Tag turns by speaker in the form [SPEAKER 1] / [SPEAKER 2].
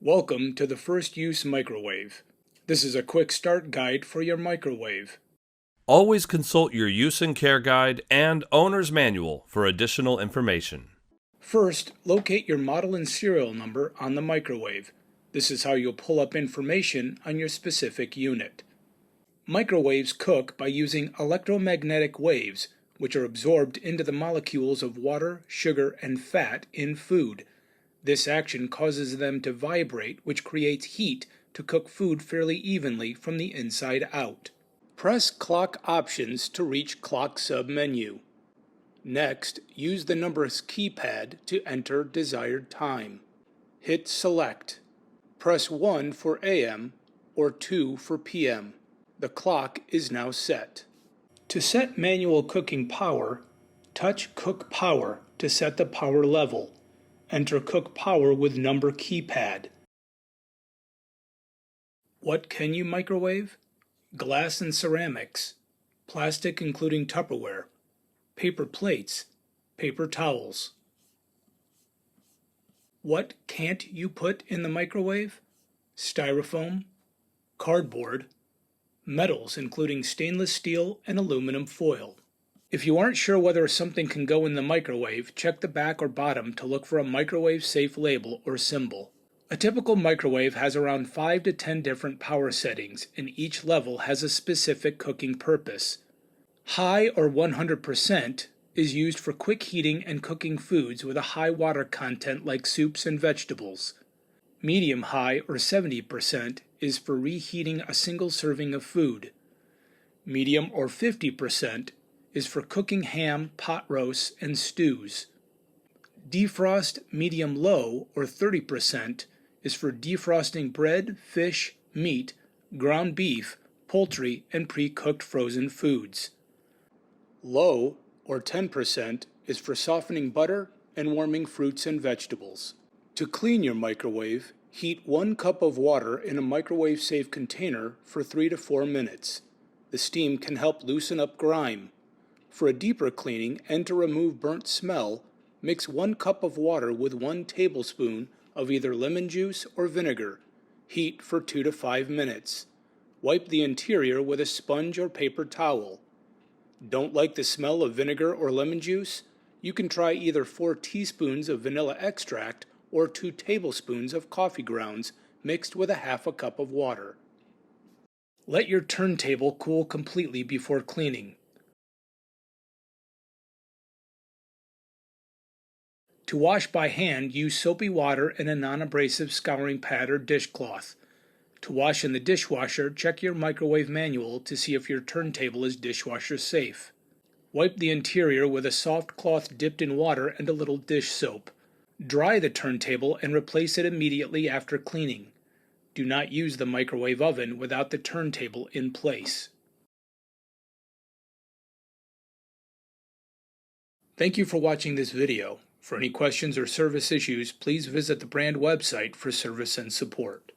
[SPEAKER 1] Welcome to the First Use Microwave. This is a quick start guide for your microwave.
[SPEAKER 2] Always consult your use and care guide and owner's manual for additional information.
[SPEAKER 1] First, locate your model and serial number on the microwave. This is how you'll pull up information on your specific unit. Microwaves cook by using electromagnetic waves, which are absorbed into the molecules of water, sugar, and fat in food. This action causes them to vibrate, which creates heat to cook food fairly evenly from the inside out. Press Clock Options to reach Clock submenu. Next, use the numbers keypad to enter desired time. Hit Select. Press 1 for AM or 2 for PM. The clock is now set. To set manual cooking power, touch Cook Power to set the power level. Enter Cook Power with number keypad. What can you microwave? Glass and ceramics, plastic including Tupperware, paper plates, paper towels. What can't you put in the microwave? Styrofoam, cardboard, metals including stainless steel and aluminum foil. If you aren't sure whether something can go in the microwave, check the back or bottom to look for a microwave safe label or symbol. A typical microwave has around 5 to 10 different power settings, and each level has a specific cooking purpose. High or 100% is used for quick heating and cooking foods with a high water content like soups and vegetables. Medium high or 70% is for reheating a single serving of food. Medium or 50% is for cooking ham, pot roasts, and stews. Defrost medium low or 30% is for defrosting bread, fish, meat, ground beef, poultry, and pre-cooked frozen foods. Low or 10% is for softening butter and warming fruits and vegetables. To clean your microwave, heat 1 cup of water in a microwave-safe container for 3 to 4 minutes. The steam can help loosen up grime. For a deeper cleaning and to remove burnt smell, mix 1 cup of water with 1 tablespoon of either lemon juice or vinegar. Heat for 2 to 5 minutes. Wipe the interior with a sponge or paper towel. Don't like the smell of vinegar or lemon juice? You can try either 4 teaspoons of vanilla extract or 2 tablespoons of coffee grounds mixed with a half a cup of water. Let your turntable cool completely before cleaning. To wash by hand, use soapy water and a non-abrasive scouring pad or dishcloth. To wash in the dishwasher, check your microwave manual to see if your turntable is dishwasher safe. Wipe the interior with a soft cloth dipped in water and a little dish soap. Dry the turntable and replace it immediately after cleaning. Do not use the microwave oven without the turntable in place. Thank you for watching this video. For any questions or service issues, please visit the brand website for service and support.